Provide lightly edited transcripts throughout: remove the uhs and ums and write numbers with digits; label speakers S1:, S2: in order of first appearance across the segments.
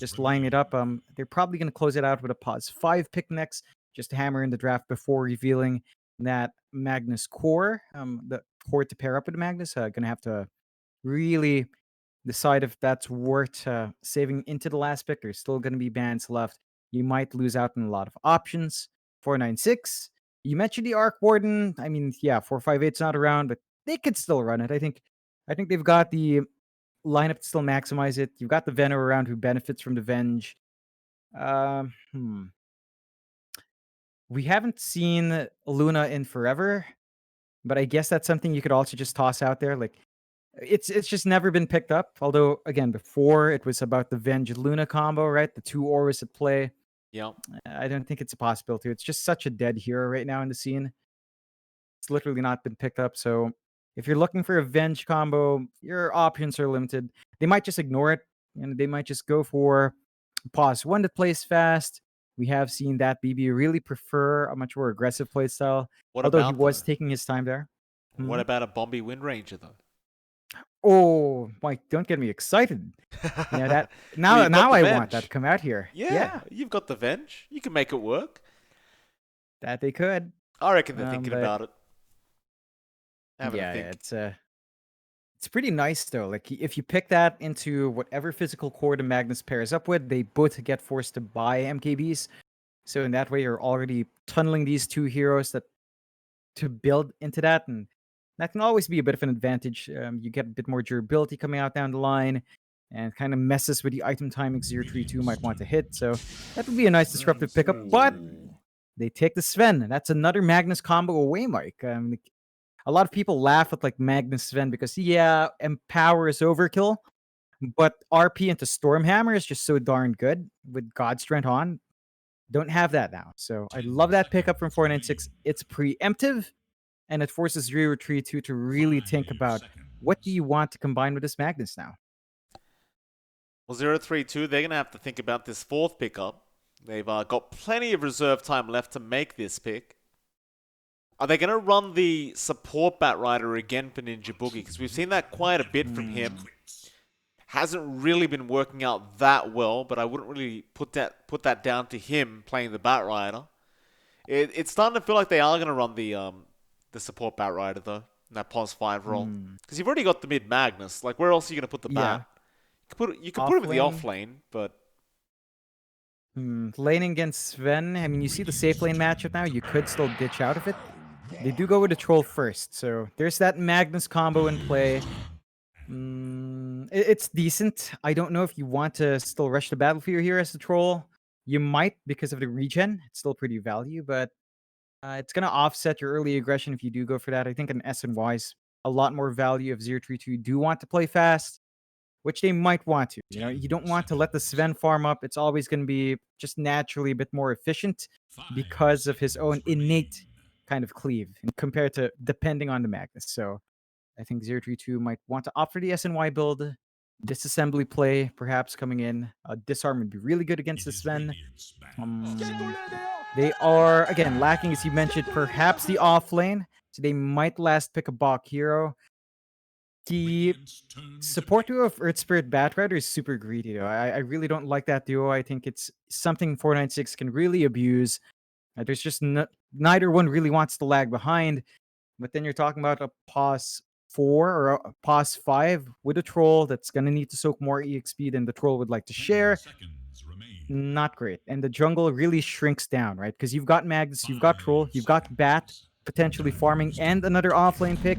S1: just line it up. They're probably going to close it out with a pause 5 pick next, just to hammer in the draft before revealing that Magnus core. The core to pair up with the Magnus. Going to have to really decide if that's worth saving into the last pick. There's still going to be bans left. You might lose out on a lot of options. 496. You mentioned the Arc Warden. I mean, yeah, 458's not around, but they could still run it. I think they've got the lineup to still maximize it. You've got the Venom around who benefits from the Venge. Um, hmm. We haven't seen Luna in forever, but I guess that's something you could also just toss out there. Like it's just never been picked up. Although again, before it was about the Venge Luna combo, right? The two auras at play.
S2: Yep.
S1: I don't think it's a possibility. It's just such a dead hero right now in the scene. It's literally not been picked up. So if you're looking for a Venge combo, your options are limited. They might just ignore it, and they might just go for pause one that plays fast. We have seen that BB really prefer a much more aggressive playstyle,
S2: What
S1: although he
S2: about
S1: was
S2: though?
S1: taking his time there.
S2: What
S1: Hmm.
S2: about a Bombi Wind Ranger though?
S1: Oh, Mike, don't get me excited. That
S2: Well,
S1: now
S2: you've got
S1: now
S2: the
S1: I want that to
S2: Venge.
S1: come out here.
S2: Yeah,
S1: Yeah,
S2: you've got the Venge. You can make it work.
S1: that they could.
S2: I reckon they're thinking
S1: But
S2: about it. Having a
S1: yeah,
S2: think.
S1: it's pretty nice though. Like if you pick that into whatever physical core the Magnus pairs up with, they both get forced to buy MKBs. So in that way, you're already tunneling these two heroes that to build into that, and that can always be a bit of an advantage. You get a bit more durability coming out down the line, and kind of messes with the item timing 032 might want to hit. So that would be a nice disruptive pickup. But they take the Sven, and that's another Magnus combo away, Mike. A lot of people laugh at like Magnus Sven because yeah, Empower is overkill, but RP into Stormhammer is just so darn good with God Strength on. Don't have that now. So I love that pickup from 496. It's preemptive, and it forces 032 to really think about what do you want to combine with this Magnus now.
S2: Well, 032, they're going to have to think about this fourth pickup. They've got plenty of reserve time left to make this pick. Are they going to run the support Batrider again for Ninja Boogie? Because we've seen that quite a bit from him. Hasn't really been working out that well, but I wouldn't really put that down to him playing the Batrider. It's starting to feel like they are going to run the support Batrider though, in that pos 5 role. Because you've already got the mid Magnus. Like, where else are you going to put the
S1: Yeah.
S2: Bat? You could put him in the off lane, but
S1: Laning against Sven. I mean, you see the safe lane matchup now. You could still ditch out of it. They do go with the troll first, so there's that Magnus combo in play. It's decent. I don't know if you want to still rush the battlefield here as the troll. You might because of the regen. It's still pretty value, but it's going to offset your early aggression if you do go for that. I think an SNY is a lot more value if 032 do want to play fast, which they might want to. You know, you don't want to let the Sven farm up. It's always going to be just naturally a bit more efficient because of his own innate kind of cleave and compared to depending on the Magnus. So I think 032 might want to opt for the SNY build. Disassembly play, perhaps coming in. Disarm would be really good against the Sven. They are, again, lacking, as you mentioned, perhaps the off lane. So they might last pick a Bach hero. The support duo of Earth Spirit Batrider is super greedy, though. I really don't like that duo. I think it's something 496 can really abuse. There's just neither one really wants to lag behind. But then you're talking about a pos 4 or a pos 5 with a troll that's going to need to soak more EXP than the troll would like to share. Not great. And the jungle really shrinks down, right? Because you've got Magnus, you've got troll, you've got Bat potentially farming, and another offlane pick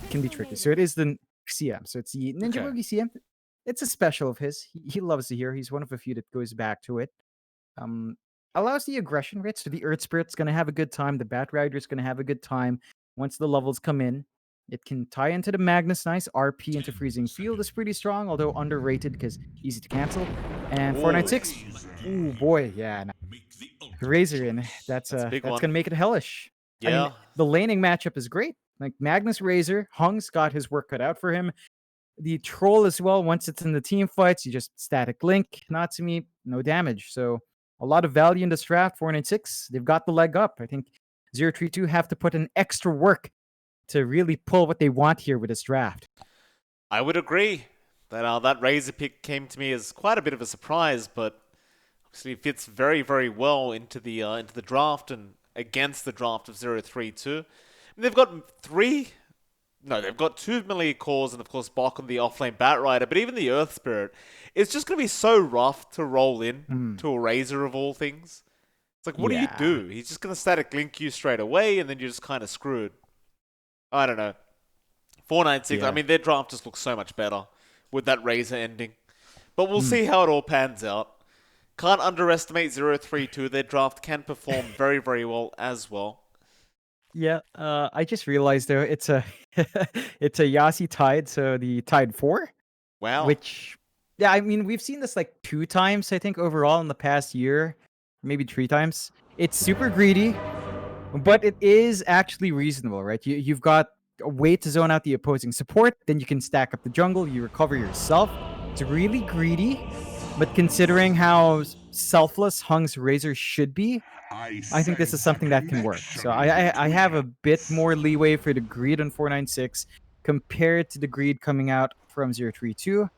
S1: can be tricky. So it is the CM. So it's the Ninja Boogie CM. It's a special of his. He loves the hero. He's one of a few that goes back to it. Allows the aggression rates. So the Earth Spirit's going to have a good time. The Batrider's going to have a good time once the levels come in. It can tie into the Magnus nice. RP into Freezing Field is pretty strong, although underrated because easy to cancel. And 496, ooh boy, yeah. No. Razor in. That's gonna make it hellish.
S2: yeah.
S1: I mean, the laning matchup is great. Like Magnus Razor, Hung's got his work cut out for him. The troll as well. Once it's in the team fights, you just static link. Natsumi, no damage. So a lot of value in this draft. 496, they've got the leg up. I think 032 have to put in extra work to really pull what they want here with this draft.
S2: I would agree. That Razor pick came to me as quite a bit of a surprise, but obviously it fits very, very well into the draft and against the draft of 032. And they've got they've got 2 melee cores and of course Bok on the offlane Batrider, but even the Earth Spirit, it's just going to be so rough to roll in to a Razor of all things. It's like, what do you do? He's just going to static link you straight away and then you're just kind of screwed. I don't know. 496, I mean, their draft just looks so much better with that Razor ending. But we'll see how it all pans out. Can't underestimate 032. Their draft can perform very, very well as well.
S1: Yeah, I just realized though it's a it's a Yasi Tide, so the Tide 4.
S2: Wow.
S1: Which, yeah, I mean we've seen this like 2 times I think overall in the past year, maybe 3 times. It's super greedy, but it is actually reasonable, right? You've got a way to zone out the opposing support, then you can stack up the jungle, you recover yourself. It's really greedy, but considering how selfless Hung's Razor should be, I think this is something that can work. So I have a bit more leeway for the greed on 496 compared to the greed coming out from 032.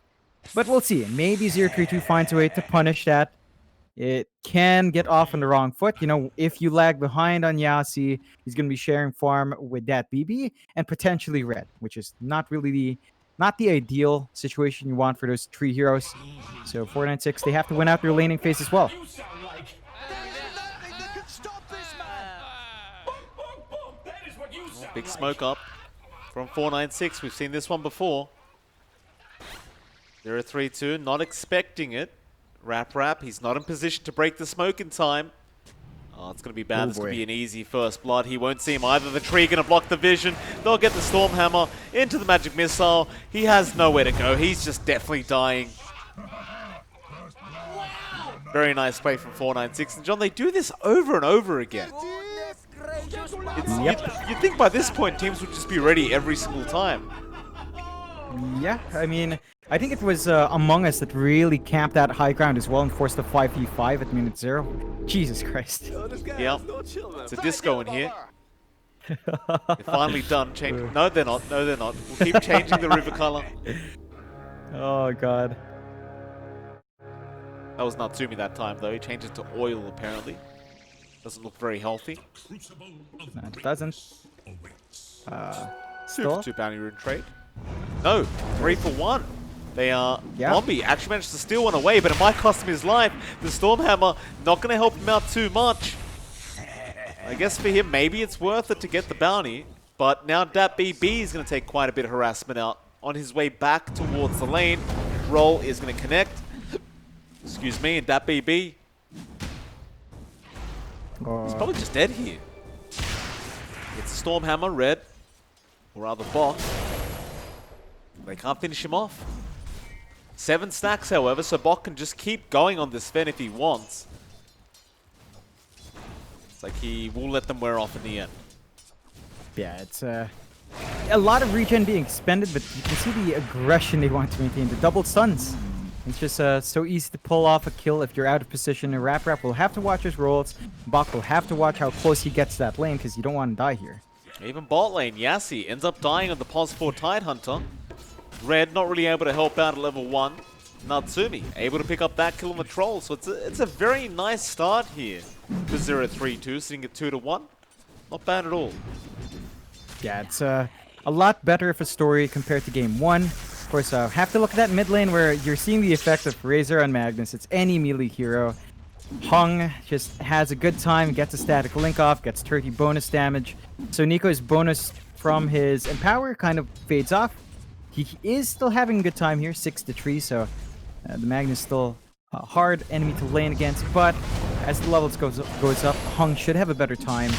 S1: But we'll see. Maybe 032 finds a way to punish that. It can get off on the wrong foot. You know, if you lag behind on Yasi, he's going to be sharing farm with that BB and potentially red, which is not really not the ideal situation you want for those 3 heroes. So 496, they have to win out their laning phase as well.
S2: Big smoke up from 496. We've seen this one before. 032, not expecting it. Rap, he's not in position to break the smoke in time. Oh, it's going to be bad. This could be an easy first blood. He won't see him either. The tree going to block the vision. They'll get the Stormhammer into the Magic Missile. He has nowhere to go. He's just definitely dying. Very nice play from 496. And John, they do this over and over again. You'd think by this point teams would just be ready every single time.
S1: Yeah, I mean, I think it was Among Us that really camped that high ground as well and forced a 5v5 at minute 0. Jesus Christ.
S2: Yeah, it's a disco in here. They're finally done. No, they're not. No, they're not. We'll keep changing the river color.
S1: Oh, God.
S2: That was Natsumi that time, though. He changed it to oil, apparently. Doesn't look very healthy.
S1: No, it doesn't. Still?
S2: 2 bounty rune trade. No, 3 for 1. They are... Bombi actually managed to steal one away, but it might cost him his life. The Stormhammer not going to help him out too much. I guess for him, maybe it's worth it to get the bounty. But now DapBB is going to take quite a bit of harassment out on his way back towards the lane. Roll is going to connect. Excuse me, and DapBB... He's probably just dead here. It's a Stormhammer, red. Or rather, Bok. They can't finish him off. 7 stacks, however, so Bok can just keep going on this Fen if he wants. It's like he will let them wear off in the end.
S1: Yeah, it's a lot of regen being expended, but you can see the aggression they want to maintain. The double stuns. It's just so easy to pull off a kill if you're out of position. And Rap will have to watch his rolls. Bok will have to watch how close he gets to that lane because you don't want to die here.
S2: Even bot lane, Yasi ends up dying on the Pos 4 Tidehunter. Red not really able to help out at level 1. Natsumi able to pick up that kill on the troll. So it's a very nice start here for 032, sitting at 2-1. Not bad at all.
S1: Yeah, it's a lot better of a story compared to game 1. Of course, have to look at that mid lane where you're seeing the effect of Razor on Magnus. It's any melee hero. Hung just has a good time, gets a static link off, gets 30 bonus damage. So Nico's bonus from his Empower kind of fades off. He is still having a good time here, 6-3, so the Magnus still a hard enemy to lane against. But as the levels goes up, Hung should have a better time.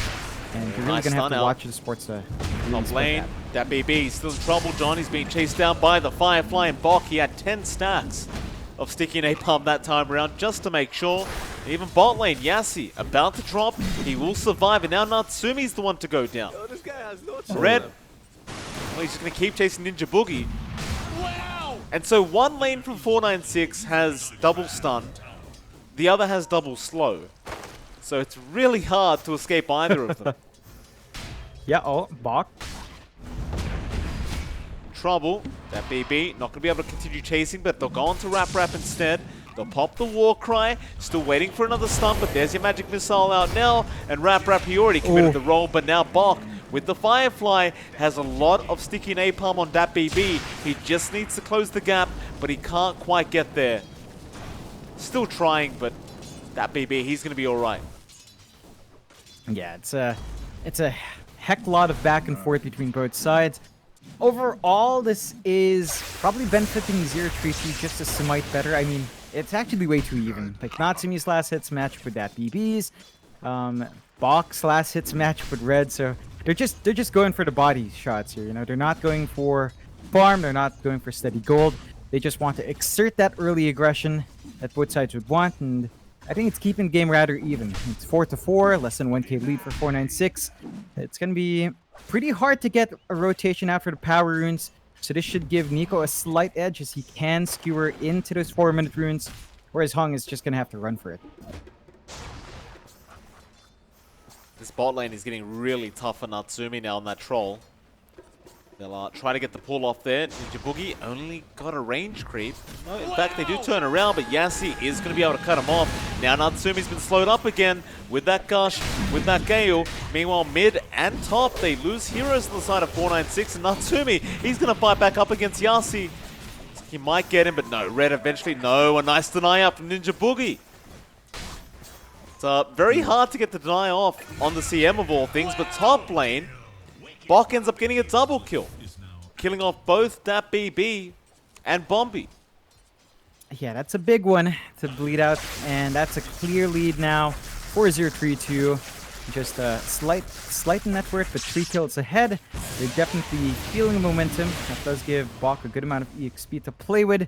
S1: And you're really going to have to watch the sports to
S2: Top lane, DapBB still in trouble. John, he's being chased down by the Firefly and Bok. He had 10 stacks of Sticky Napalm that time around just to make sure. Even bot lane, Yasi about to drop. He will survive, and now Natsumi's the one to go down. Red, well, he's just going to keep chasing Ninja Boogie. Wow. And so one lane from 496 has double stun. The other has double slow. So it's really hard to escape either of them.
S1: Yeah, oh, Bok.
S2: trouble. That BB not going to be able to continue chasing, but they'll go on to Rap instead. They'll pop the war cry, still waiting for another stun, but there's your magic missile out now. And Rap, he already committed the roll, but now Bok with the Firefly has a lot of sticky napalm on that BB. He just needs to close the gap, but he can't quite get there. Still trying, but that BB, he's going to be all right.
S1: Yeah, it's a heck lot of back and forth between both sides. Overall, this is probably benefiting 0-3-2 just a smite better. I mean, it's actually way too even. Like Natsumi's last hits match with that BB's, Bok's last hits match with Red. So they're just going for the body shots here. You know, they're not going for farm. They're not going for steady gold. They just want to exert that early aggression that both sides would want, and I think it's keeping the game rather even. It's 4-4, less than 1k lead for 496. It's going to be pretty hard to get a rotation out for the power runes, so this should give NiKo a slight edge as he can skewer into those 4-minute runes, whereas Hung is just going to have to run for it.
S2: This bot lane is getting really tough for Natsumi now on that troll. They'll try to get the pull off there. Ninja Boogie only got a range creep. No, in fact, they do turn around, but Yassi is going to be able to cut him off. Now Natsumi's been slowed up again with that Gush, with that Gale. Meanwhile, mid and top, they lose heroes on the side of 496, and Natsumi, he's going to fight back up against Yassi. He might get him, but no. Red eventually, no. A nice deny up from Ninja Boogie. It's very hard to get the deny off on the CM of all things, but top lane, Bok ends up getting a double kill, killing off both that BB and Bombi.
S1: Yeah, that's a big one to bleed out, and that's a clear lead now for 0-3-2. Just a slight net worth, but 3 kills ahead. They're definitely feeling the momentum. That does give Bok a good amount of EXP to play with,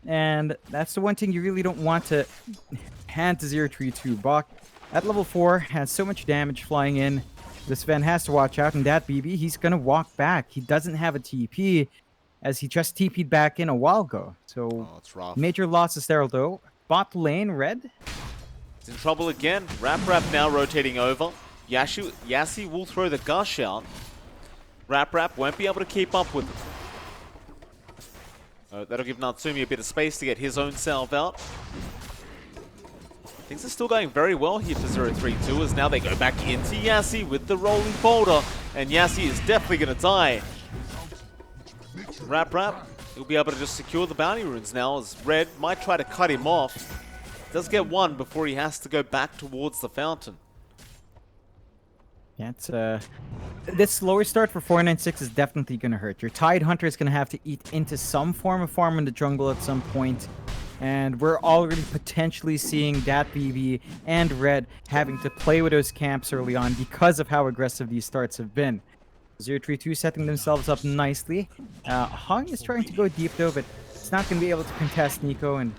S1: and that's the one thing you really don't want to hand to 0-3-2. Bok at level 4 has so much damage flying in. This Sven has to watch out, and that BB, he's going to walk back. He doesn't have a TP, as he just TP'd back in a while ago. So,
S2: it's rough.
S1: Major losses there, though. Bot lane, Red.
S2: It's in trouble again. Rap now rotating over. Yassi will throw the Gush out. Rap won't be able to keep up with him. That'll give Natsumi a bit of space to get his own salve out. Things are still going very well here for 0-3-2 as now they go back into Yassi with the rolling boulder, and Yassi is definitely going to die. Rap, he'll be able to just secure the bounty runes now as Red might try to cut him off. Does get one before he has to go back towards the fountain.
S1: Yeah, it's this slower start for 496 is definitely going to hurt. Your Tide Hunter is going to have to eat into some form of farm in the jungle at some point. And we're already potentially seeing that BB and Red having to play with those camps early on because of how aggressive these starts have been. 0-3-2 setting themselves up nicely. Hung is trying to go deep though, but it's not going to be able to contest NiKo. And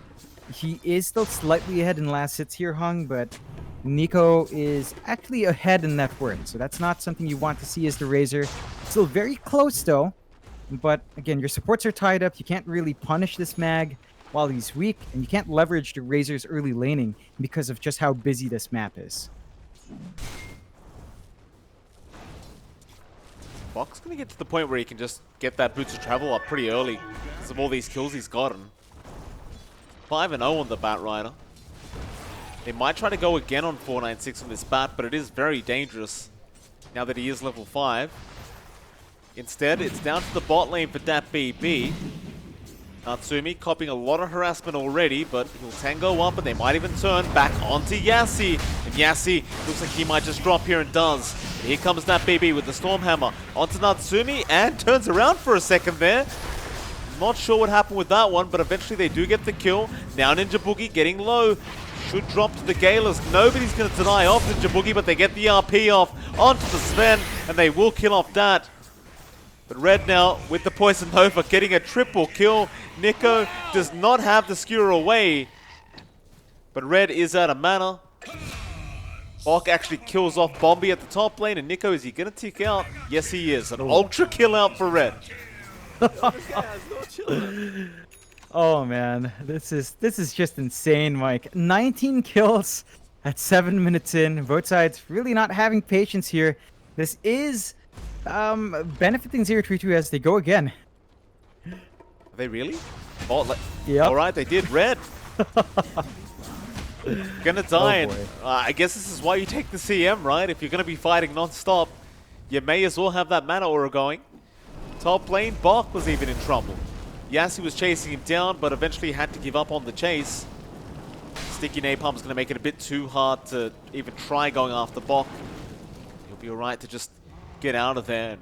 S1: he is still slightly ahead in last hits here, Hung, but NiKo is actually ahead in net worth. So that's not something you want to see as the Razor. Still very close though. But again, your supports are tied up. You can't really punish this mag while he's weak, and you can't leverage the Razor's early laning because of just how busy this map is.
S2: Bok's going to get to the point where he can just get that Boots of Travel up pretty early because of all these kills he's gotten. 5-0 on the Batrider. They might try to go again on 496 on this Bat, but it is very dangerous now that he is level 5. Instead, it's down to the bot lane for that BB. Natsumi copying a lot of harassment already, but he'll tango up and they might even turn back onto Yassi. And Yassi looks like he might just drop here and does. And here comes that BB with the Stormhammer onto Natsumi and turns around for a second there. Not sure what happened with that one, but eventually they do get the kill. Now Ninja Boogie getting low. Should drop to the Galers. Nobody's going to deny off Ninja Boogie, but they get the RP off onto the Sven, and they will kill off that. But Red now with the Poison Nova getting a triple kill. NiKo does not have the skewer away, but Red is out of mana. Bok actually kills off Bombi at the top lane, and NiKo, is he going to tick out? Yes, he is. An ultra kill out for Red.
S1: Oh man, this is just insane, Mike. 19 kills at 7 minutes in. Both sides really not having patience here. This is benefiting 0-3-2 as they go again.
S2: Are they really? Oh,
S1: Yep.
S2: all right, they did. Red. Gonna die. And,
S1: boy.
S2: I guess this is why you take the CM, right? If you're gonna be fighting non-stop, you may as well have that mana aura going. Top lane, Bach was even in trouble. Yassi was chasing him down, but eventually had to give up on the chase. Sticky Napalm's gonna make it a bit too hard to even try going after Bach. He'll be alright to just get out of there and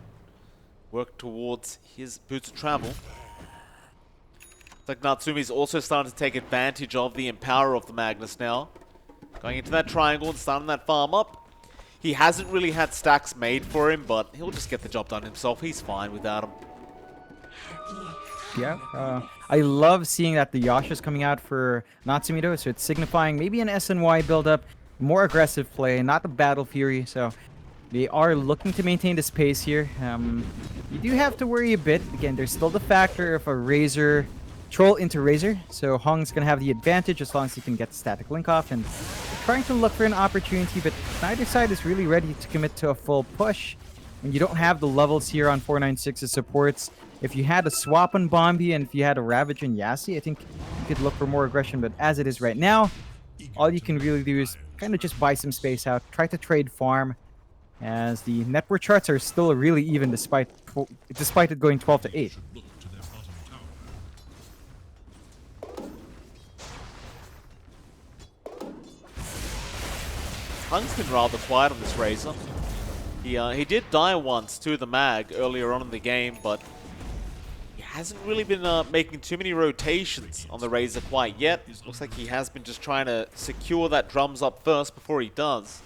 S2: work towards his boots of travel. Like Natsumi's also starting to take advantage of the Empower of the Magnus now. Going into that triangle and starting that farm up. He hasn't really had stacks made for him, but he'll just get the job done himself. He's fine without him.
S1: Yeah, I love seeing that the Yasha's coming out for Natsumi though, so it's signifying maybe an SNY build-up, more aggressive play, not the Battle Fury, so they are looking to maintain this pace here. You do have to worry a bit. Again, there's still the factor of a Razor Troll into Razor, so Hong's gonna have the advantage as long as he can get the static link off, and trying to look for an opportunity, but neither side is really ready to commit to a full push. And you don't have the levels here on 496's supports. If you had a swap on Bombi and if you had a Ravage and Yassi, I think you could look for more aggression, but as it is right now, all you can really do is kind of just buy some space out, try to trade farm, as the network charts are still really even despite it going 12 to 8.
S2: Hung's been rather quiet on this Razor. He did die once to the Mag earlier on in the game, but he hasn't really been making too many rotations on the Razor quite yet. Looks like he has been just trying to secure that drums up first before he does.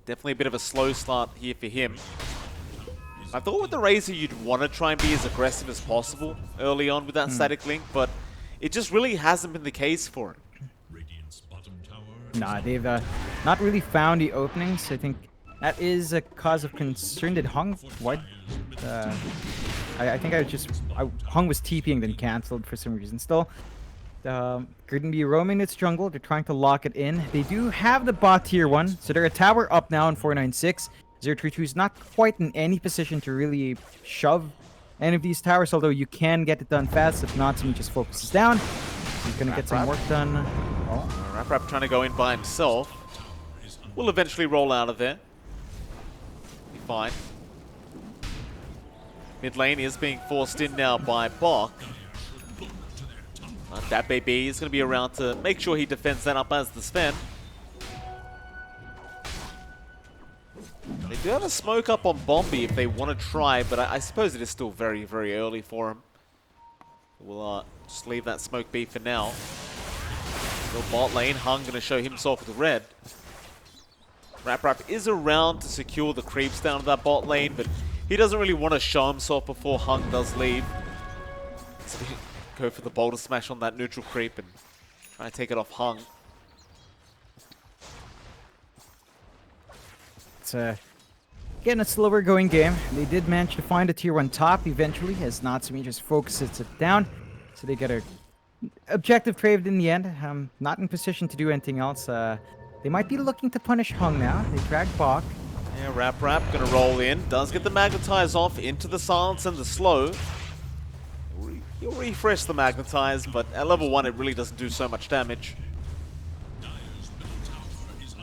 S2: Definitely a bit of a slow start here for him. I thought with the Razor you'd want to try and be as aggressive as possible early on with that static link, but it just really hasn't been the case for him.
S1: Nah, they've not really found the openings. I think that is a cause of concern. Did Hung... What? I think Hung was TPing then cancelled for some reason. Still, couldn't be roaming its jungle. They're trying to lock it in. They do have the bot tier 1, so they're a tower up now in 496. 032 is not quite in any position to really shove any of these towers, although you can get it done fast if Natsumi just focuses down. He's gonna get some work done.
S2: Rap trying to go in by himself. Will eventually roll out of there. Be fine. Mid lane is being forced in now by Bach. That baby is going to be around to make sure he defends that up as the Sven. They do have a smoke up on Bombi if they want to try, but I suppose it is still very, very early for him. We'll just leave that smoke be for now. Still bot lane, Hung going to show himself with red. Rap is around to secure the creeps down to that bot lane, but he doesn't really want to show himself before Hung does leave. So we go for the boulder smash on that neutral creep and try to take it off Hung.
S1: It's again a slower going game. They did manage to find a tier 1 top eventually as Natsumi just focuses it down. So they get a objective trade in the end. Not in position to do anything else. They might be looking to punish Hung now. They drag Bach.
S2: Yeah, Rap gonna roll in. Does get the Magnetize off into the silence and the slow. He'll refresh the Magnetize, but at level 1 it really doesn't do so much damage.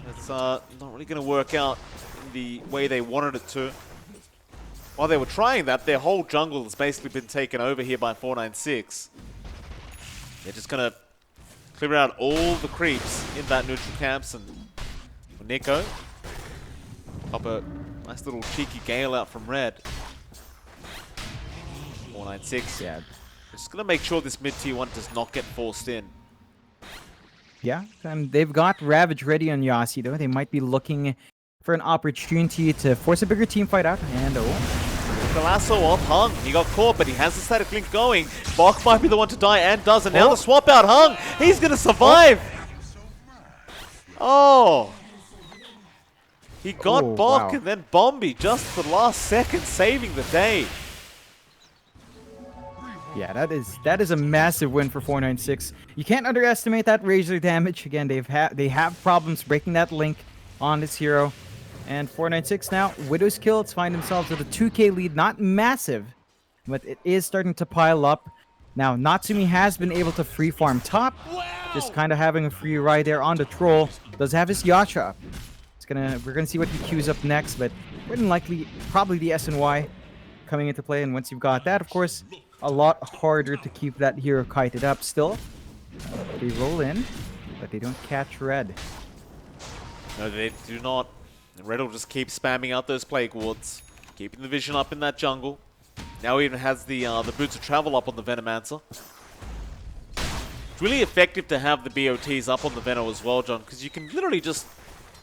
S2: It's not really gonna work out in the way they wanted it to. While they were trying that, their whole jungle has basically been taken over here by 496. They're just gonna clear out all the creeps in that neutral camps, and for Nico, pop a nice little cheeky gale out from red. 496, yeah. Just gonna make sure this mid tier 1 does not get forced in.
S1: Yeah, they've got Ravage ready on Yassi though. They might be looking for an opportunity to force a bigger team fight out, and
S2: the lasso off Hung. He got caught, but he has the static link going. Bach might be the one to die, and does. And now the swap out Hung. He's going to survive. Oh. He got Bach, and then Bombi just the last second saving the day.
S1: Yeah, that is a massive win for 496. You can't underestimate that Razor damage. Again, they have problems breaking that link on this hero. And 496 now, Widow's Kill, find themselves with a 2k lead, not massive, but it is starting to pile up. Now, Natsumi has been able to free farm top, just kind of having a free ride there on the troll. Does have his Yasha up. We're gonna see what he queues up next, but more than likely, probably the SNY coming into play. And once you've got that, of course, a lot harder to keep that hero kited up still. They roll in, but they don't catch Red.
S2: No, they do not. Red will just keep spamming out those Plague Wards, keeping the vision up in that jungle. Now he even has the Boots of Travel up on the Venomancer. It's really effective to have the BOTs up on the Veno as well, John, because you can literally just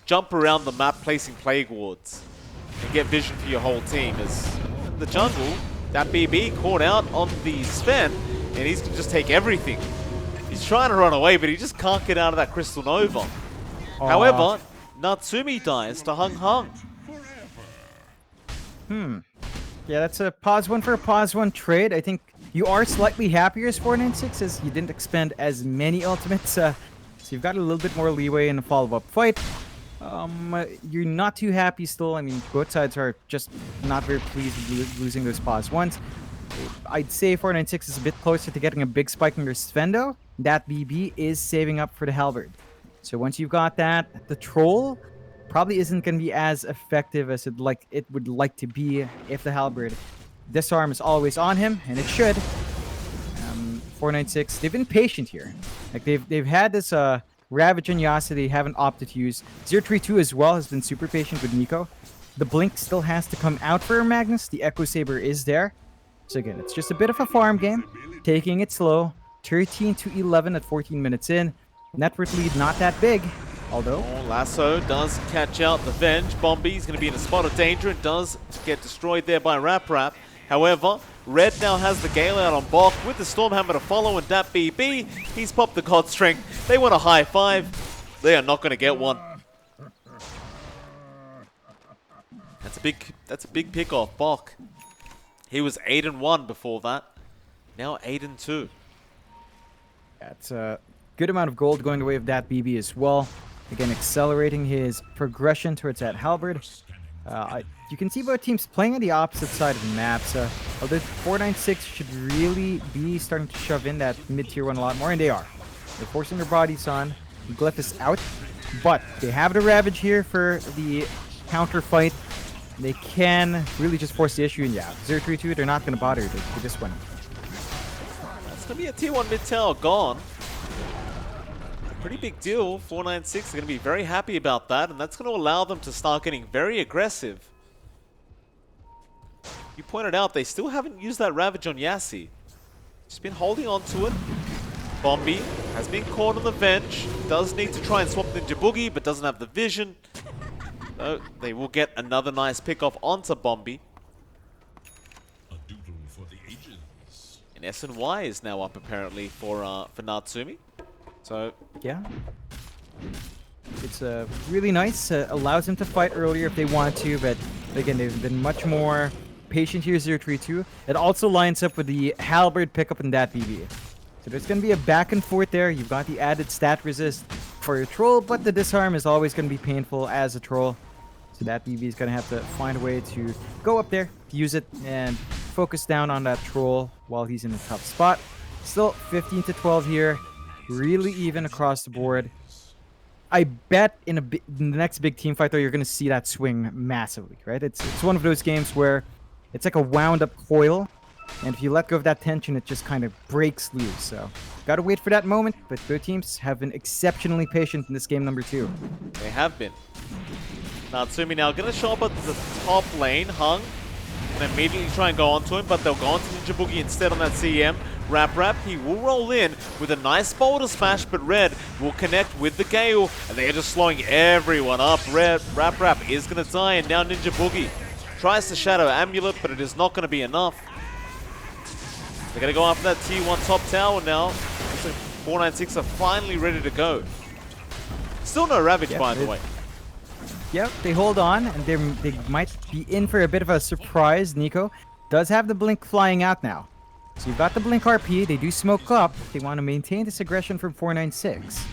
S2: jump around the map placing Plague Wards and get vision for your whole team. As in the jungle, that BB caught out on the Sven, and he's going to just take everything. He's trying to run away, but he just can't get out of that Crystal Nova. However, Natsumi dies to Hung Hung.
S1: Yeah, that's a pause one for a pause one trade. I think you are slightly happier as 496 as you didn't expend as many ultimates. So you've got a little bit more leeway in the follow-up fight. You're not too happy still. I mean, both sides are just not very pleased with losing those pause ones. I'd say 496 is a bit closer to getting a big spike in their Svendo. That BB is saving up for the Halberd. So once you've got that, the Troll probably isn't going to be as effective as it would like to be if the Halberd disarm is always on him, and it should. 496, they've been patient here. Like they've had this Ravage and Yasa they haven't opted to use. 032 as well has been super patient with Nico. The Blink still has to come out for Magnus. The Echo Saber is there. So again, it's just a bit of a farm game. Taking it slow. 13 to 11 at 14 minutes in. Net worth lead not that big. Although...
S2: Lasso does catch out the Venge. Bombi's going to be in a spot of danger and does get destroyed there by Rap Rap. However, Red now has the Gale out on Bok with the Stormhammer to follow, and that BB, he's popped the God Strength. They want a high five. They are not going to get one. That's a big pick off Bok. He was 8-1 before that. Now 8-2.
S1: That's a good amount of gold going the way of that BB as well. Again, accelerating his progression towards that Halberd. You can see both teams playing on the opposite side of the map. So, although 496 should really be starting to shove in that mid-tier one a lot more, and they are. They're forcing their bodies on. Glyph is out, but they have the Ravage here for the counter fight. They can really just force the issue, and yeah, 032, they're not going to bother to this one.
S2: That's going to be a tier 1 mid-tower gone. Pretty big deal. 496 are going to be very happy about that, and that's going to allow them to start getting very aggressive. You pointed out they still haven't used that Ravage on Yassi. Just been holding on to it. Bombi has been caught on the Venge. Does need to try and swap Ninja Boogie, but doesn't have the vision. So they will get another nice pick off onto Bombi. And SNY is now up apparently for Natsumi. So
S1: yeah, it's really nice. Allows him to fight earlier if they want to, but again, they've been much more patient here. 032. It also lines up with the Halberd pickup in that BB. So there's going to be a back and forth there. You've got the added stat resist for your Troll, but the disarm is always going to be painful as a Troll. So that BB is going to have to find a way to go up there, use it, and focus down on that Troll while he's in a tough spot. Still 15 to 12 here. Really even across the board. I bet in the next big team fight, though, you're going to see that swing massively, right? It's one of those games where it's like a wound-up coil, and if you let go of that tension, it just kind of breaks loose. So, got to wait for that moment, but both teams have been exceptionally patient in this game number 2.
S2: They have been. Natsumi now going to show up at the top lane. Hung and immediately try and go onto him, but they'll go onto Ninja Boogie instead on that CM. Rap Rap, he will roll in with a nice boulder smash, but Red will connect with the Gale, and they are just slowing everyone up. Rap Rap is going to die, and now Ninja Boogie tries to Shadow Amulet, but it is not going to be enough. They're going to go after that tier 1 top tower now. Looks like 496 are finally ready to go. Still no Ravage, by the way.
S1: Yep, they hold on, and they might be in for a bit of a surprise. Nico does have the Blink flying out now. So you've got the Blink RP, they do smoke up. They want to maintain this aggression from 496.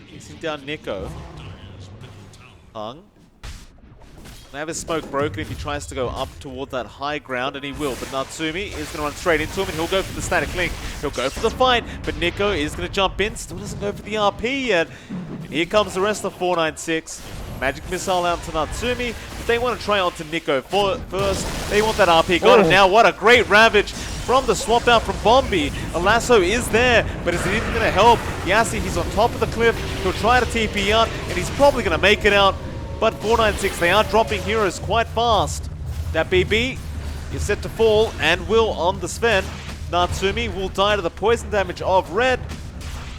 S1: Chasing
S2: down Nico. Hung. Gonna have his smoke broken if he tries to go up toward that high ground, and he will. But Natsumi is gonna run straight into him, and he'll go for the static link. He'll go for the fight, but Nico is gonna jump in. Still doesn't go for the RP yet. And here comes the rest of 496. Magic missile out to Natsumi, but they want to try on to Nico first. They want that RP. Got it now. What a great ravage from the swap out from Bombi. A lasso is there, but is it even going to help? Yassi, he's on top of the cliff. He'll try to TP out, and he's probably going to make it out. But 496, they are dropping heroes quite fast. That BB is set to fall and will on the Sven. Natsumi will die to the poison damage of Red,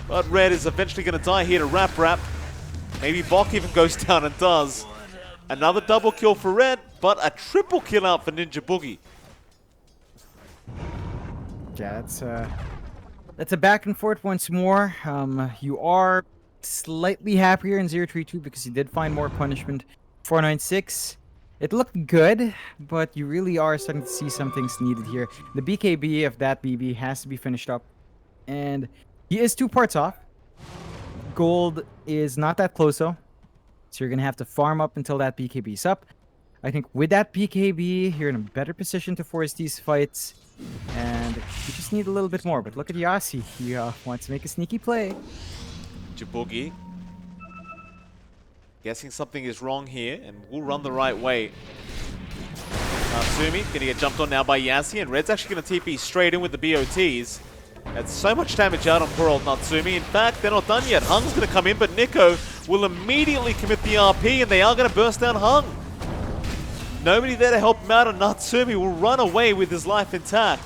S2: but Red is eventually going to die here to Rap. Maybe Bok even goes down and does. Another double kill for Red, but a triple kill out for Ninja Boogie.
S1: Yeah, that's a back and forth once more. You are slightly happier in 032 because you did find more punishment. 496, it looked good, but you really are starting to see some things needed here. The BKB of that BB has to be finished up, and he is 2 parts off. Gold is not that close though, so you're gonna have to farm up until that BKB is up. I think with that BKB, you're in a better position to force these fights, and you just need a little bit more. But look at Yassi, he wants to make a sneaky play.
S2: Jabugi guessing something is wrong here, and will run the right way. Natsumi gonna get jumped on now by Yassi, and Red's actually gonna TP straight in with the BOTs. That's so much damage out on poor old Natsumi. In fact, they're not done yet. Hung's going to come in, but Nico will immediately commit the RP, and they are going to burst down Hung. Nobody there to help him out, and Natsumi will run away with his life intact.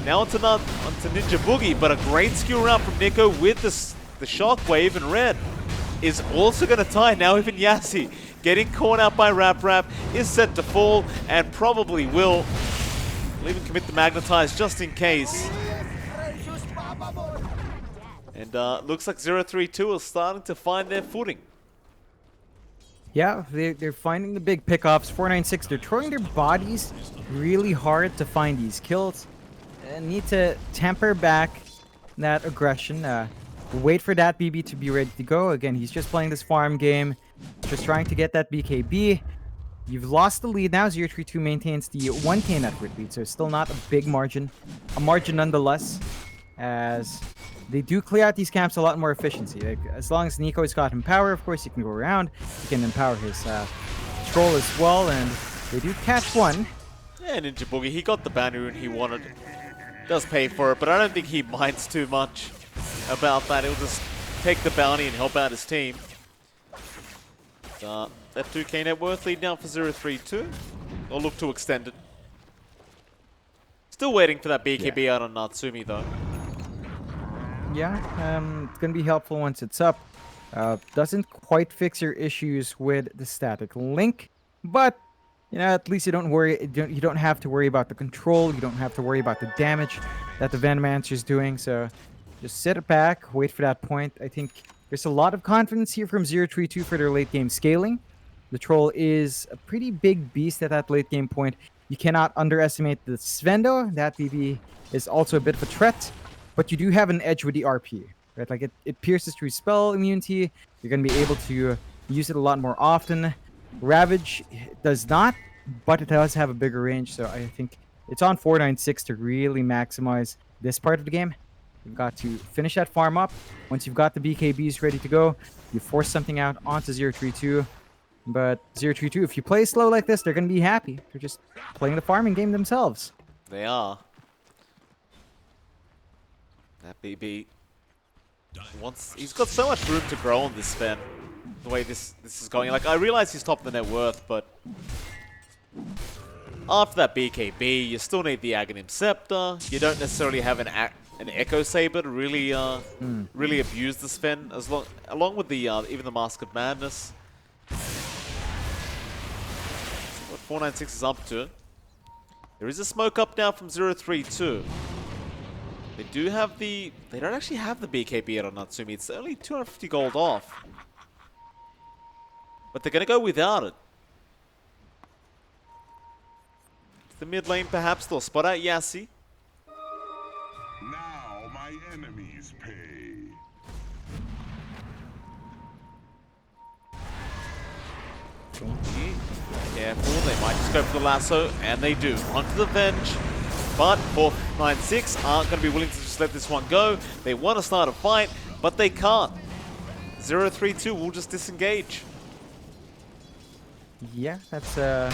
S2: Now onto Ninja Boogie, but a great skill round from Nico with the shockwave, and Red is also going to die. Now even Yassi getting caught out by Rap is set to fall, and probably will even commit the Magnetize just in case. And looks like 032 are starting to find their footing.
S1: Yeah, they're finding the big pickoffs. 496, they're throwing their bodies really hard to find these kills. Need to temper back that aggression. Wait for that BB to be ready to go. Again, he's just playing this farm game, just trying to get that BKB. You've lost the lead now. 032 maintains the 1k network lead, so it's still not a big margin. A margin nonetheless, as they do clear out these camps a lot more efficiency. Like, as long as Nico's got Empower, of course, he can go around. He can empower his Troll as well, and they do catch one.
S2: Yeah, Ninja Boogie, he got the bounty rune he wanted. Does pay for it, but I don't think he minds too much about that. He'll just take the bounty and help out his team. That 2k net worth lead now for 032. Or look to extend it. Still waiting for that BKB out on Natsumi though.
S1: Yeah, it's gonna be helpful once it's up. Doesn't quite fix your issues with the static link, but you know, at least you don't worry. You don't have to worry about the control. You don't have to worry about the damage that the Venomancer is doing. So just sit it back, wait for that point. I think there's a lot of confidence here from 032 for their late game scaling. The Troll is a pretty big beast at that late game point. You cannot underestimate the Svendo. That BB is also a bit of a threat. But you do have an edge with the RP, right? Like it pierces through spell immunity. You're going to be able to use it a lot more often. Ravage does not, but it does have a bigger range. So I think it's on 496 to really maximize this part of the game. You've got to finish that farm up. Once you've got the BKBs ready to go, you force something out onto 032. But 032, if you play slow like this, they're going to be happy. They're just playing the farming game themselves.
S2: They are. That BB he's got so much room to grow on this Sven. The way this is going. Like, I realize he's top of the net worth, but after that BKB, you still need the Aghanim Scepter. You don't necessarily have an Echo Saber to really really abuse the Sven, along with the even the Mask of Madness. What 496 is up to. There is a smoke up now from 032. They don't actually have the BKB yet on Natsumi. It's only 250 gold off. But they're going to go without it. The mid lane perhaps they'll spot out Yassi.
S3: Now my enemies pay.
S2: Careful, they might just go for the lasso, and they do. Onto the Venge, but 496 aren't going to be willing to just let this one go. They want to start a fight, but they can't. 032 will just disengage.
S1: Yeah, that's a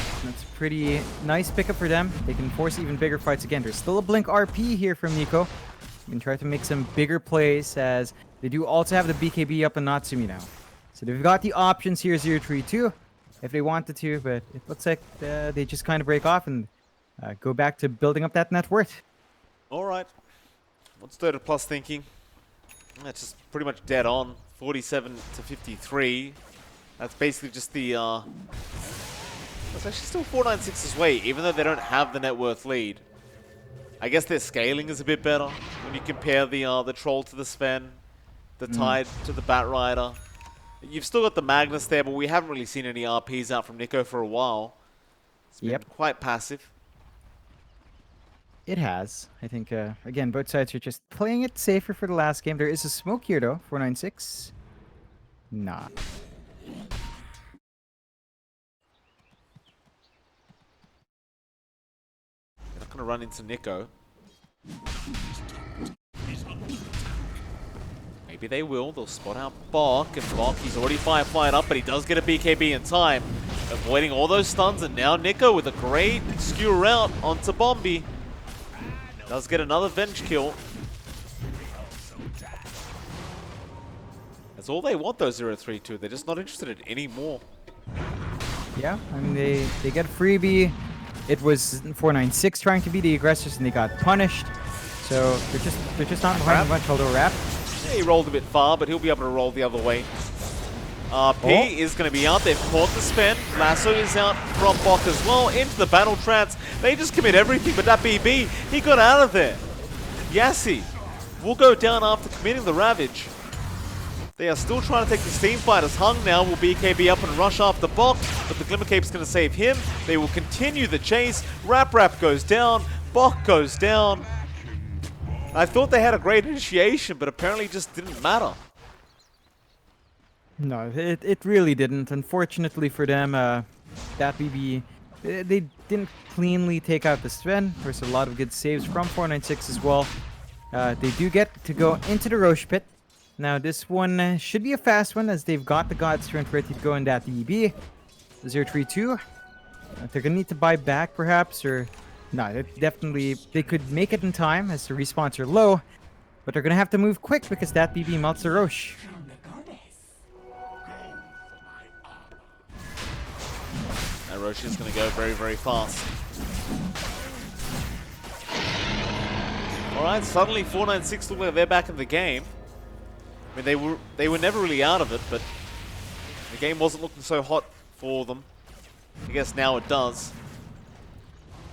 S1: pretty nice pickup for them. They can force even bigger fights again. There's still a Blink RP here from Nico. You can try to make some bigger plays, as they do also have the BKB up on Natsumi now. So they've got the options here, 032, if they wanted to, but it looks like they just kind of break off and go back to building up that net worth.
S2: Alright. What's Dota Plus thinking? That's just pretty much dead on. 47 to 53. That's basically just the... It's actually still 496's way, even though they don't have the net worth lead. I guess their scaling is a bit better when you compare the Troll to the Sven, the Tide to the Batrider. You've still got the Magnus there, but we haven't really seen any RPs out from Nico for a while. It's been quite passive.
S1: It has. I think, again, both sides are just playing it safer for the last game. There is a smoke here, though. 496. Nah.
S2: They're not going to run into Nico. Maybe they will. They'll spot out Bok, and Bok, he's already fired up, but he does get a BKB in time, avoiding all those stuns, and now Nico with a great skew route onto Bombi. Does get another Venge kill. That's all they want, though, 032. They're just not interested in any more.
S1: Yeah, I mean, they get freebie. It was 496 trying to be the aggressors, and they got punished. So they're just not behind much, although Rap.
S2: Yeah, he rolled a bit far, but he'll be able to roll the other way. RP is going to be out. They've caught the Sven. Lasso is out from Bok as well. Into the battle trance. They just commit everything, but that BB, he got out of there. Yassi will go down after committing the Ravage. They are still trying to take this team fight, as Hung now will BKB up and rush after Bok, but the Glimmer Cape's going to save him. They will continue the chase. Rap goes down. Bok goes down. I thought they had a great initiation, but apparently it just didn't matter.
S1: No, it really didn't. Unfortunately for them, that BB, they didn't cleanly take out the Sven. There's a lot of good saves from 496 as well. They do get to go into the Roche Pit. Now this one should be a fast one, as they've got the God's Strength ready to go in that EB. 032. They're gonna need to buy back perhaps, or no, they could make it in time as the respawns are low, but they're gonna have to move quick because that BB melts the Roche.
S2: That Roche is going to go very, very fast. Alright, suddenly 496 look like they're back in the game. I mean, they were never really out of it, but the game wasn't looking so hot for them. I guess now it does.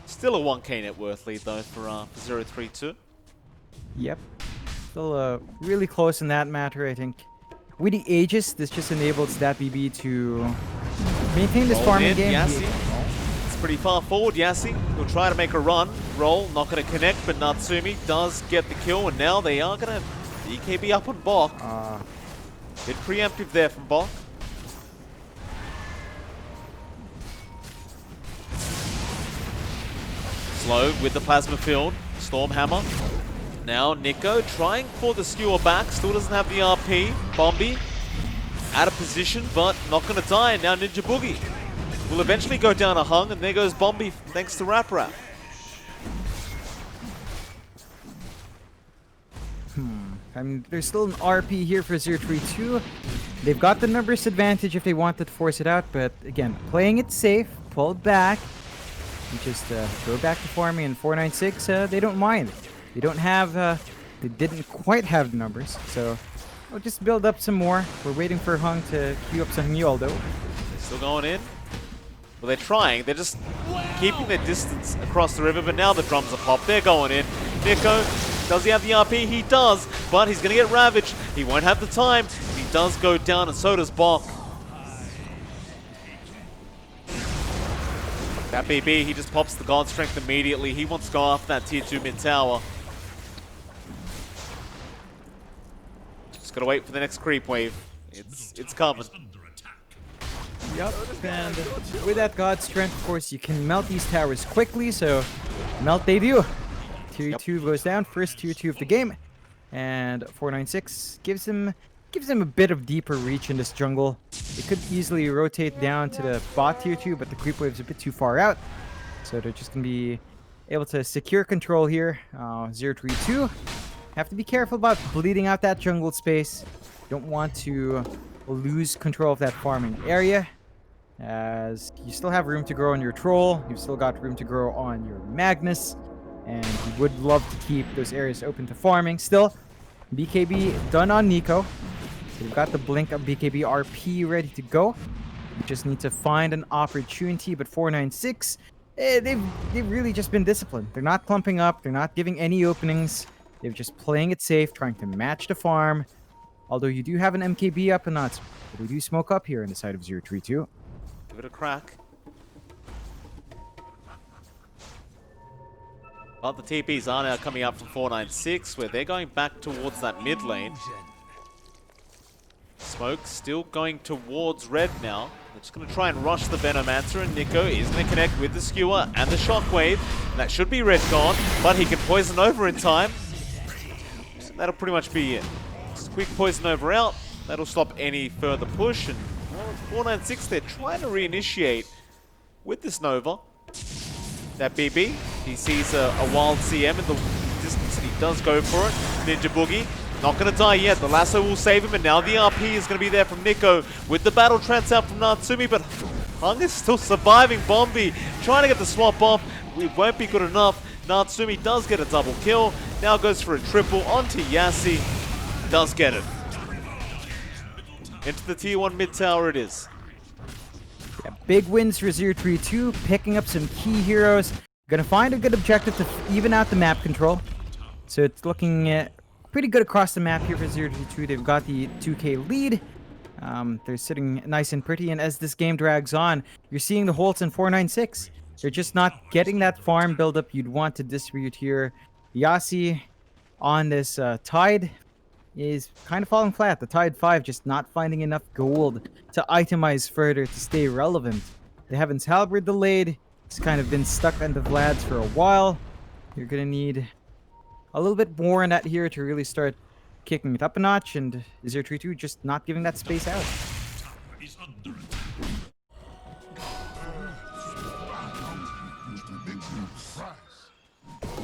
S2: Still a 1k net worth lead, though, for 032.
S1: Yep. Still really close in that matter, I think. With the Aegis, this just enables that BB to maintain this farming game.
S2: Yassi. It's pretty far forward, Yassi. He'll try to make a run. Roll, not going to connect, but Natsumi does get the kill, and now they are going to BKB up on Bok. Bit preemptive there from Bok. Slow with the Plasma Field. Stormhammer. Now Nico trying for the skewer back. Still doesn't have the RP. Bombi out of position, but not going to die. Now Ninja Boogie will eventually go down a Hung, and there goes Bombi thanks to Rap.
S1: I mean, there's still an RP here for 032. They've got the numbers advantage if they wanted to force it out, but again, playing it safe, pull back, and just go back to farming. And 496, they don't mind. They don't have, they didn't quite have the numbers, so we'll just build up some more. We're waiting for Hung to queue up some Yoldo.
S2: They're still going in. Well, they're trying. They're just keeping their distance across the river, but now the drums are popped. They're going in. Nico, does he have the RP? He does, but he's going to get ravaged. He won't have the time. He does go down, and so does Bok. That BB, he just pops the God Strength immediately. He wants to go after that tier 2 mid tower. Just gotta wait for the next creep wave. It's coming.
S1: Yep, and with that God Strength, of course, you can melt these towers quickly, so melt they do. Tier 2 goes down, first tier 2 of the game, and 496 gives him a bit of deeper reach in this jungle. They could easily rotate down to the bot tier 2, but the creep wave's a bit too far out, so they're just going to be able to secure control here. 032. Have to be careful about bleeding out that jungle space. Don't want to lose control of that farming area, as you still have room to grow on your troll. You've still got room to grow on your Magnus, and you would love to keep those areas open to farming. Still, BKB done on Neeko. We've got the blink of BKB RP ready to go. We just need to find an opportunity, but 496, they've really just been disciplined. They're not clumping up, they're not giving any openings. They're just playing it safe, trying to match the farm. Although you do have an MKB up and nuts, but we do smoke up here in the side of 032.
S2: Give it a crack. But the TPs are now coming up from 496, where they're going back towards that mid lane. Smoke still going towards red now. They're just going to try and rush the Venomancer, and Neeko is going to connect with the Skewer and the Shockwave. That should be red gone, but he can poison over in time. So that'll pretty much be it. Just quick poison over out. That'll stop any further push. And well, 496, they're trying to reinitiate with this Nova. That BB, he sees a wild CM in the distance, and he does go for it. Ninja Boogie, not going to die yet. The lasso will save him, and now the RP is going to be there from Neeko with the battle trance out from Natsumi, but Hung is still surviving. Bombi trying to get the swap off. It won't be good enough. Natsumi does get a double kill. Now goes for a triple onto Yassi. Does get it. Into the tier 1 mid tower it is.
S1: Yeah, big wins for 032, picking up some key heroes. Gonna find a good objective to even out the map control. So it's looking pretty good across the map here for 032. They've got the 2k lead. They're sitting nice and pretty, and as this game drags on, you're seeing the Holtz in 496. They're just not getting that farm buildup you'd want to distribute here. Yassi on this Tide is kind of falling flat. The Tide 5 just not finding enough gold to itemize further to stay relevant. The Heaven's Halberd delayed. It's kind of been stuck on the Vlads for a while. You're gonna need a little bit more in that here to really start kicking it up a notch, and 032 just not giving that space out.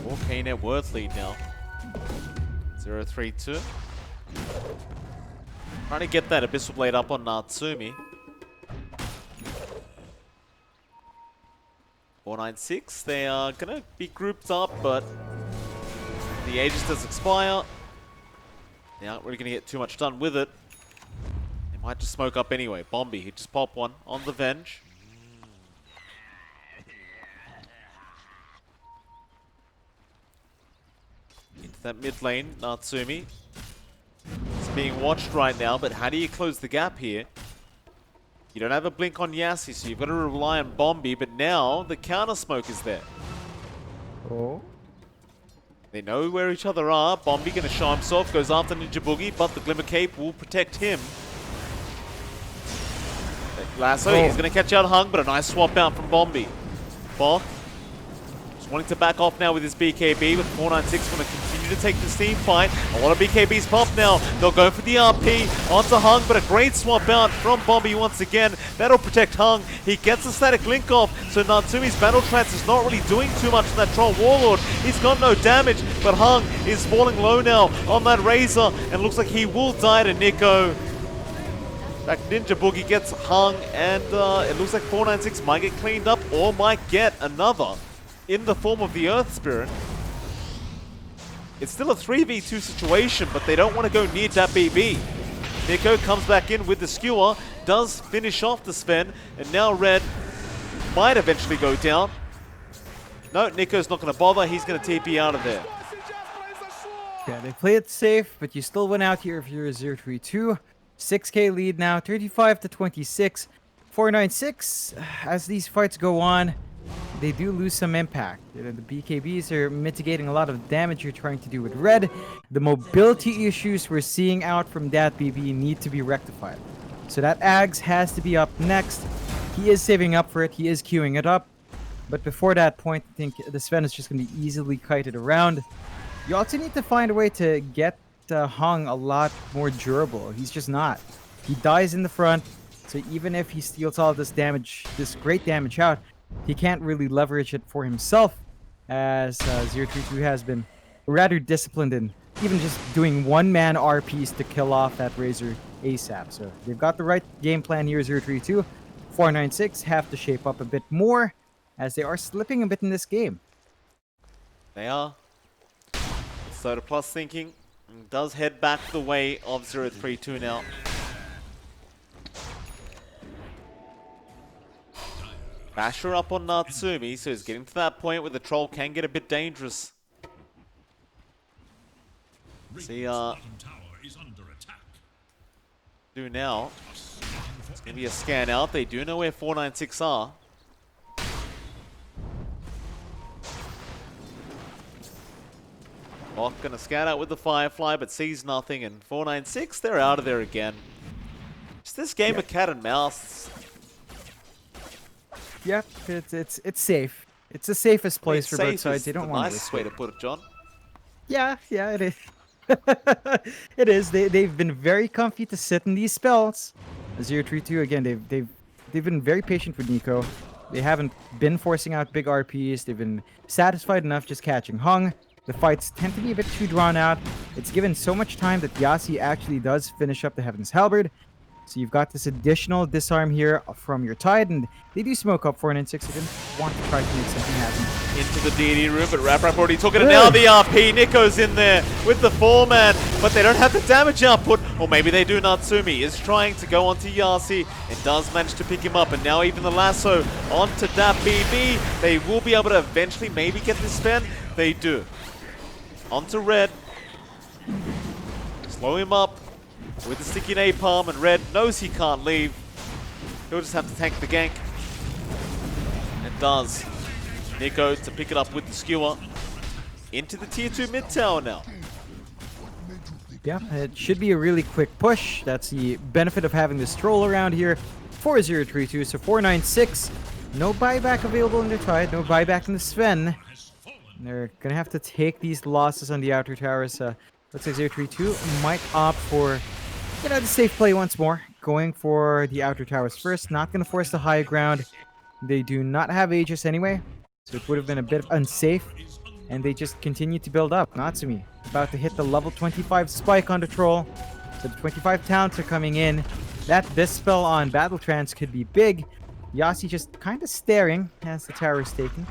S2: Okay, net worth lead now. 032. Trying to get that Abyssal Blade up on Natsumi. 496, they are gonna be grouped up, but the Aegis does expire. They aren't really gonna get too much done with it. They might just smoke up anyway. Bombi, he just popped one on the Venge. Into that mid lane, Natsumi. It's being watched right now, but how do you close the gap here? You don't have a blink on Yassi, so you've got to rely on Bombi, but now the counter smoke is there.
S1: Oh.
S2: They know where each other are. Bombi going to show himself, goes after Ninja Boogie, but the Glimmer Cape will protect him. Lasso, he's going to catch out Hung, but a nice swap out from Bombi. Bok just wanting to back off now with his BKB, with 496 going to continue to take this team fight. A lot of BKBs pop now. They'll go for the RP onto Hung, but a great swap out from Bombi once again. That'll protect Hung. He gets the static link off, so Natsumi's battle trance is not really doing too much to that Troll Warlord. He's got no damage, but Hung is falling low now on that Razor, and looks like he will die to Neeko. In fact, Ninja Boogie gets Hung, and it looks like 496 might get cleaned up, or might get another in the form of the Earth Spirit. It's still a 3v2 situation, but they don't want to go near that BB. Neeko comes back in with the Skewer, does finish off the Sven, and now Red might eventually go down. No, Neeko's not going to bother, he's going to TP out of there.
S1: Yeah, they play it safe, but you still went out here if you're a 032. 6k lead now, 35 to 26. 496, as these fights go on, they do lose some impact. The BKBs are mitigating a lot of damage you're trying to do with Red. The mobility issues we're seeing out from that BB need to be rectified. So that Ags has to be up next. He is saving up for it. He is queuing it up. But before that point, I think the Sven is just going to be easily kited around. You also need to find a way to get Hung a lot more durable. He's just not. He dies in the front, so even if he steals all this damage, this great damage out, he can't really leverage it for himself, as 032 has been rather disciplined in even just doing one-man RPs to kill off that Razor ASAP. So they've got the right game plan here, 032. 496 have to shape up a bit more, as they are slipping a bit in this game.
S2: They are. Soda Plus thinking does head back the way of 032 now. Basher up on Natsumi, so he's getting to that point where the troll can get a bit dangerous. See, do now. It's gonna be a scan out. They do know where 496 are. Bok gonna scan out with the Firefly, but sees nothing, and 496, they're out of there again. It's this game of cat and mouse.
S1: Yep, it's safe. It's the safest place for both
S2: Safe
S1: sides.
S2: is
S1: They don't
S2: the
S1: want to
S2: nicest
S1: risk
S2: way
S1: it.
S2: to put it, John.
S1: Yeah, it is. It is. They've been very comfy to sit in these spells. 032 again. They've been very patient with Nico. They haven't been forcing out big RPs. They've been satisfied enough just catching Hung. The fights tend to be a bit too drawn out. It's given so much time that Yasi actually does finish up the Heaven's Halberd. So you've got this additional disarm here from your Tide, and they do smoke up 496. They didn't want to try to make something happen.
S2: Into the DD room, but Raprap already took it, and now the RP. Nico's in there with the 4-man, but they don't have the damage output. Or maybe they do. Natsumi is trying to go onto Yasi and does manage to pick him up, and now even the lasso onto that BB. They will be able to eventually maybe get this Sven. They do. Onto Red. Slow him up with the sticky napalm, and Red knows he can't leave. He'll just have to tank the gank. And does. Nico to pick it up with the skewer. Into the tier 2 mid tower now.
S1: Yeah, it should be a really quick push. That's the benefit of having this troll around here. 4032, so 496. No buyback available in the Tide, no buyback in the Sven. They're gonna have to take these losses on the outer towers. Looks like 032 might opt for, the safe play once more. Going for the outer towers first. Not gonna force the high ground. They do not have Aegis anyway, so it would have been a bit unsafe. And they just continue to build up. Natsumi about to hit the level 25 spike on the troll. So the 25 talents are coming in. That dispel on Battle Trance could be big. Yasi just kind of staring as the tower is taken.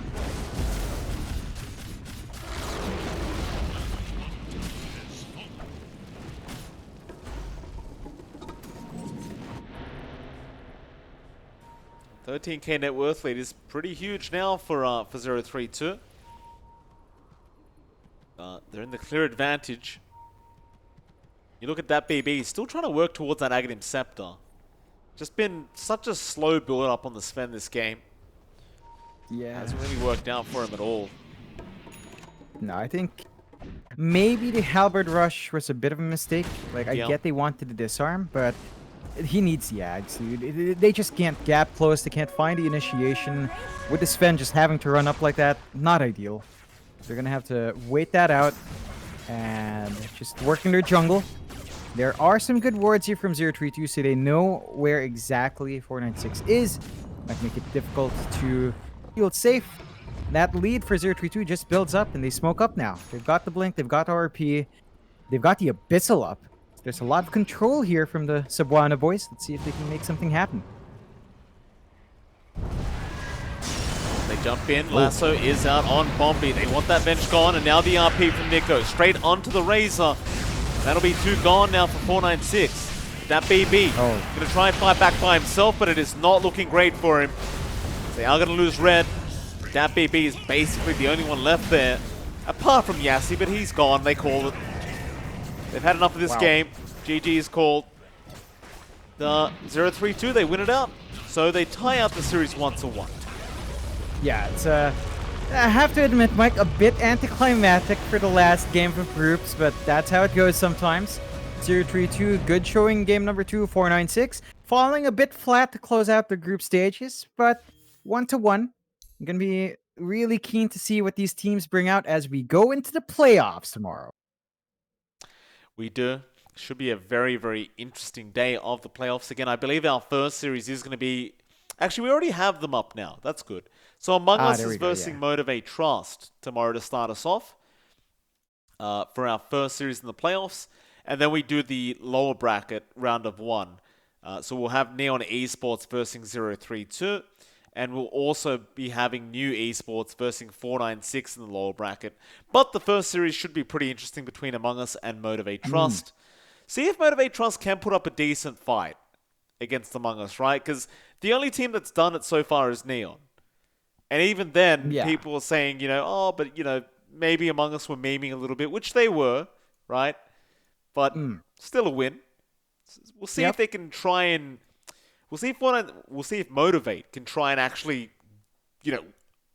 S2: $13K net worth lead is pretty huge now for 032. They're in the clear advantage. You look at that BB, still trying to work towards that Aghanim Scepter. Just been such a slow build up on the Sven this game.
S1: Yeah.
S2: Hasn't really worked out for him at all.
S1: No, I think maybe the Halberd Rush was a bit of a mistake. Like, I get they wanted to disarm, but he needs the Ags, dude. They just can't gap close. They can't find the initiation. With the Sven just having to run up like that, not ideal. They're going to have to wait that out and just work in their jungle. There are some good wards here from 032, so they know where exactly 496 is. Might make it difficult to field safe. That lead for 032 just builds up, and they smoke up now. They've got the Blink, they've got RP, they've got the Abyssal up. There's a lot of control here from the Cebuana boys. Let's see if they can make something happen.
S2: They jump in, Lasso is out on Bombi. They want that bench gone, and now the RP from Nico. Straight onto the Razor. That'll be 2 gone now for 496. That BB gonna try and fight back by himself, but it is not looking great for him. They are gonna lose Red. That BB is basically the only one left there. Apart from Yasi, but he's gone, they call it. They've had enough of this game. GG is called. The 032, they win it out. So they tie out the series 1-1.
S1: Yeah, it's I have to admit, Mike, a bit anticlimactic for the last game of groups, but that's how it goes sometimes. 032, good showing game number 2, 496. falling a bit flat to close out the group stages, but 1-1. I'm going to be really keen to see what these teams bring out as we go into the playoffs tomorrow.
S2: We do. Should be a very, very interesting day of the playoffs. Again, I believe our first series is going to be... Actually, we already have them up now. That's good. So Among Us
S1: there
S2: is
S1: we go,
S2: versing
S1: yeah.
S2: Motivate Trust tomorrow to start us off for our first series in the playoffs. And then we do the lower bracket round of 1. So we'll have Neon Esports versing 032. And we'll also be having New Esports versing 496 in the lower bracket. But the first series should be pretty interesting between Among Us and Motivate Trust. See if Motivate Trust can put up a decent fight against Among Us, right? Because the only team that's done it so far is Neon. And even then,
S1: Yeah.
S2: people are saying, maybe Among Us were memeing a little bit, which they were, right? But still a win. We'll see if they can try and... We'll see if Motivate can try and actually,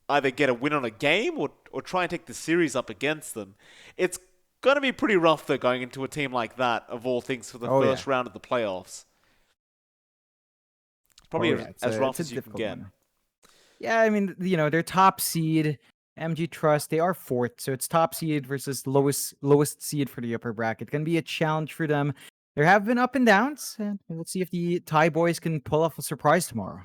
S2: either get a win on a game or try and take the series up against them. It's going to be pretty rough, though, going into a team like that, of all things, for the first round of the playoffs. Probably as rough as you can get.
S1: One. Yeah, I mean, their top seed, MG Trust, they are 4th, so it's top seed versus lowest seed for the upper bracket. Going to be a challenge for them. There have been up and downs, and let's see if the Thai boys can pull off a surprise tomorrow.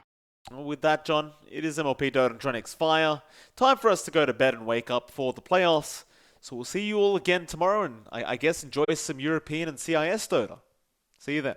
S2: Well, with that, John, it is MLP Dota and Tronics Fire. Time for us to go to bed and wake up for the playoffs. So we'll see you all again tomorrow, and I guess enjoy some European and CIS Dota. See you then.